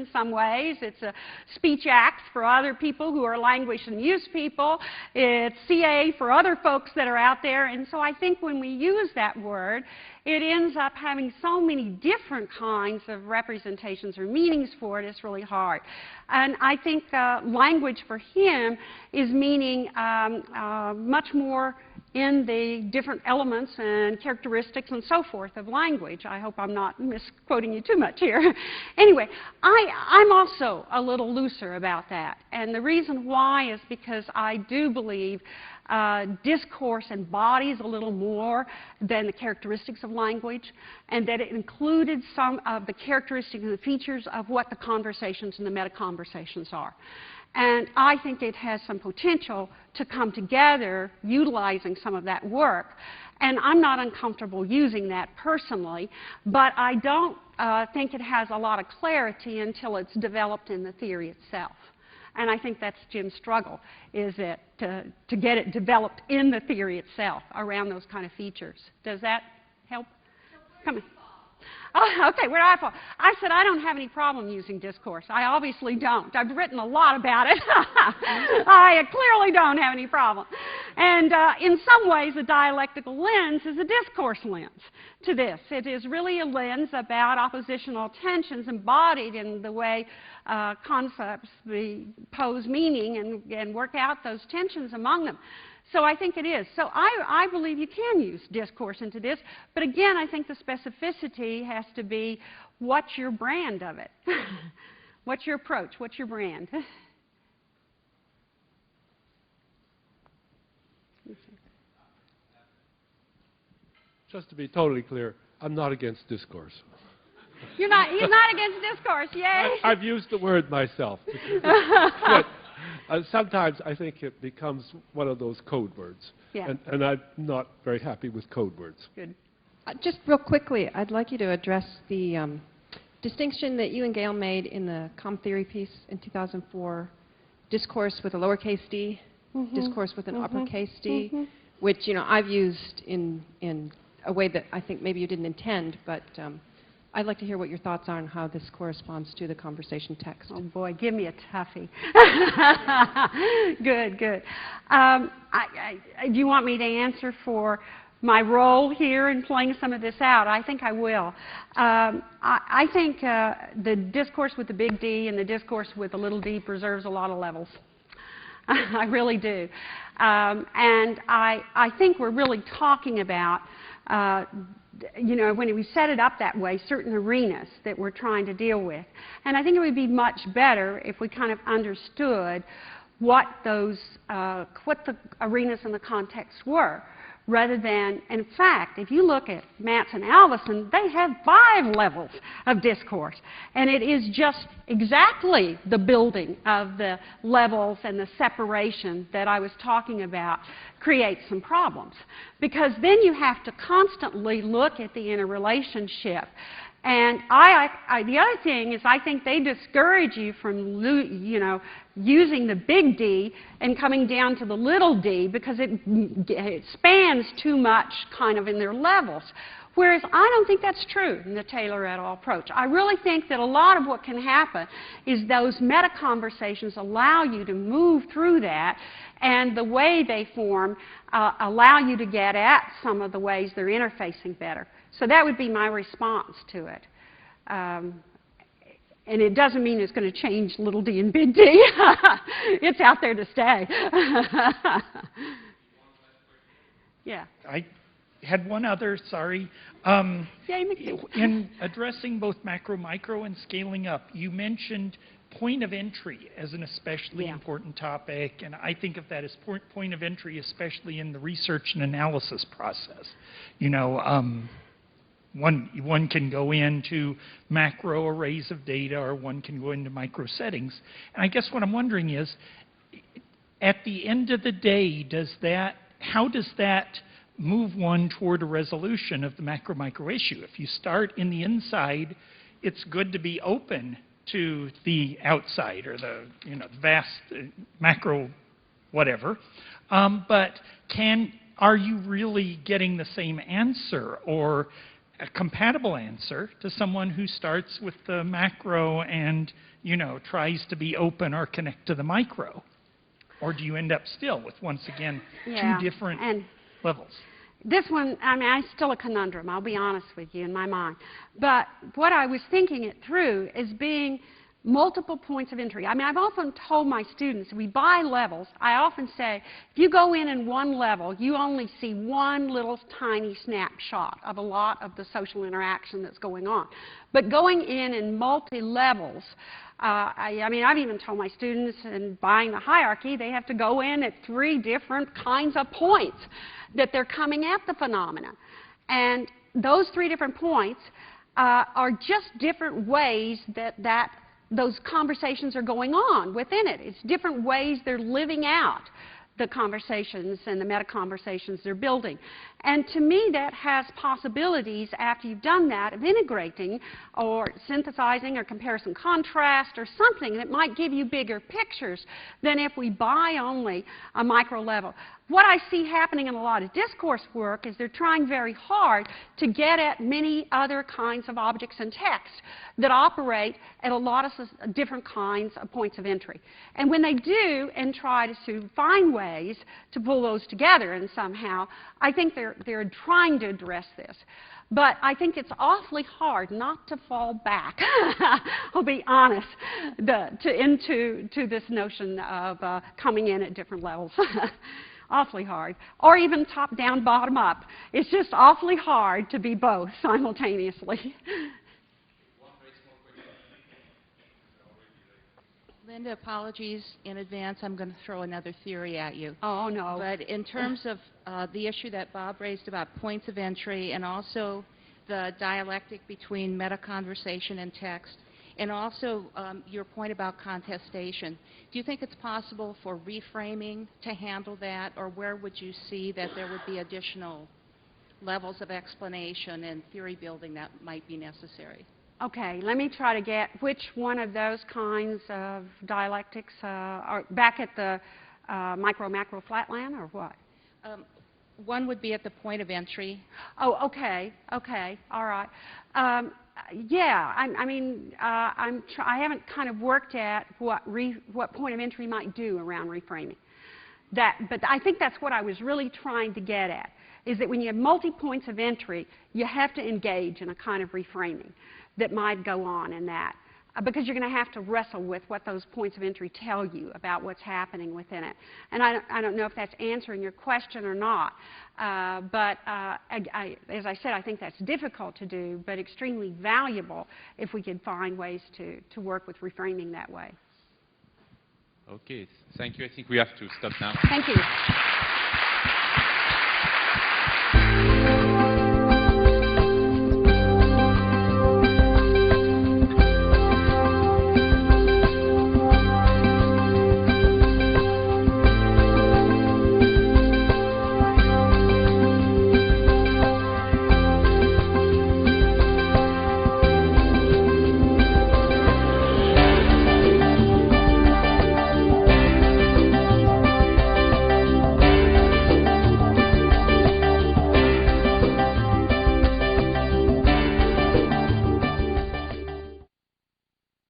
in some ways. It's a speech acts for other people who are language and use people. It's CA for other folks that are out there. And so I think when we use that word, it ends up having so many different kinds of representations or meanings for it, it's really hard. And I think language for him is meaning much more in the different elements and characteristics and so forth of language. I hope I'm not misquoting you too much here. Anyway, I'm also a little looser about that. And the reason why is because I do believe discourse embodies a little more than the characteristics of language, and that it included some of the characteristics and the features of what the conversations and the meta-conversations are. And I think it has some potential to come together utilizing some of that work. And I'm not uncomfortable using that personally, but I don't think it has a lot of clarity until it's developed in the theory itself. And I think that's Jim's struggle, is it to get it developed in the theory itself around those kind of features. Does that help? Come on. Oh, okay, where do I fall? I said I don't have any problem using discourse. I obviously don't. I've written a lot about it. I clearly don't have any problem. And in some ways, a dialectical lens is a discourse lens to this. It is really a lens about oppositional tensions embodied in the way concepts pose meaning and work out those tensions among them. So I think it is. So I believe you can use discourse into this. But again, I think the specificity has to be what's your brand of it? What's your approach? What's your brand? Just to be totally clear, I'm not against discourse. He's not against discourse, yay! I've used the word myself. But sometimes I think it becomes one of those code words. Yeah. And I'm not very happy with code words. Good. Just real quickly, I'd like you to address the distinction that you and Gail made in the Com theory piece in 2004, discourse with a lowercase d, discourse with an uppercase d, which I've used in a way that I think maybe you didn't intend, but I'd like to hear what your thoughts are on how this corresponds to the conversation text. Oh boy, give me a toughie. Good, good. Do you want me to answer for my role here in playing some of this out? I think I will. I think the discourse with the big D and the discourse with the little d preserves a lot of levels. I really do. And I think we're really talking about when we set it up that way, certain arenas that we're trying to deal with. And I think it would be much better if we kind of understood what the arenas and the contexts were, rather than, in fact, if you look at Matz and Alvison, they have 5 levels of discourse. And it is just exactly the building of the levels and the separation that I was talking about creates some problems. Because then you have to constantly look at the interrelationship. And the other thing is I think they discourage you from using the big D and coming down to the little d because it spans too much kind of in their levels. Whereas I don't think that's true in the Taylor et al. Approach. I really think that a lot of what can happen is those meta-conversations allow you to move through that, and the way they form allow you to get at some of the ways they're interfacing better. So that would be my response to it. And it doesn't mean it's going to change little d and big D. It's out there to stay. Yeah. I had one other, sorry. In addressing both macro, micro, and scaling up, you mentioned point of entry as an especially important topic, and I think of that as point of entry, especially in the research and analysis process. One can go into macro arrays of data, or one can go into micro settings. And I guess what I'm wondering is, at the end of the day, how does that move one toward a resolution of the macro-micro issue? If you start in the inside, it's good to be open to the outside, or the vast macro whatever. But are you really getting the same answer? Or a compatible answer to someone who starts with the macro and, you know, tries to be open or connect to the micro? Or do you end up still with, once again, Yeah, two different and levels? this one, I mean, it's still a conundrum, I'll be honest with you, in my mind. But what I was thinking it through is being multiple points of entry. I mean, I've often told my students, we buy levels. I often say, if you go in one level, you only see one little tiny snapshot of a lot of the social interaction that's going on. But going in multi-levels, I mean, I've even told my students in buying the hierarchy, they have to go in at 3 different kinds of points that they're coming at the phenomena. And those 3 different points are just different ways that those conversations are going on within it. It's different ways they're living out the conversations and the meta-conversations they're building. And to me, that has possibilities after you've done that of integrating or synthesizing or comparison contrast or something that might give you bigger pictures than if we buy only a micro level. What I see happening in a lot of discourse work is they're trying very hard to get at many other kinds of objects and text that operate at a lot of different kinds of points of entry. And when they do and try to find ways to pull those together and somehow, I think they're trying to address this. But I think it's awfully hard not to fall back, I'll be honest, into this notion of coming in at different levels. Awfully hard. Or even top down, bottom up. It's just awfully hard to be both simultaneously. Linda, apologies in advance. I'm going to throw another theory at you. Oh, no. But in terms of the issue that Bob raised about points of entry and also the dialectic between meta-conversation and text, and also your point about contestation, do you think it's possible for reframing to handle that, or where would you see that there would be additional levels of explanation and theory building that might be necessary? Okay, let me try to get which one of those kinds of dialectics are back at the micro-macro flatland, or what? One would be at the point of entry. Oh, okay, okay, all right. Yeah, I mean, I haven't kind of worked at what point of entry might do around reframing. But I think that's what I was really trying to get at, is that when you have multi-points of entry, you have to engage in a kind of reframing that might go on in that. Because you're going to have to wrestle with what those points of entry tell you about what's happening within it. And I don't know if that's answering your question or not. But as I said, I think that's difficult to do, but extremely valuable if we could find ways to work with reframing that way. Okay, thank you. I think we have to stop now. Thank you.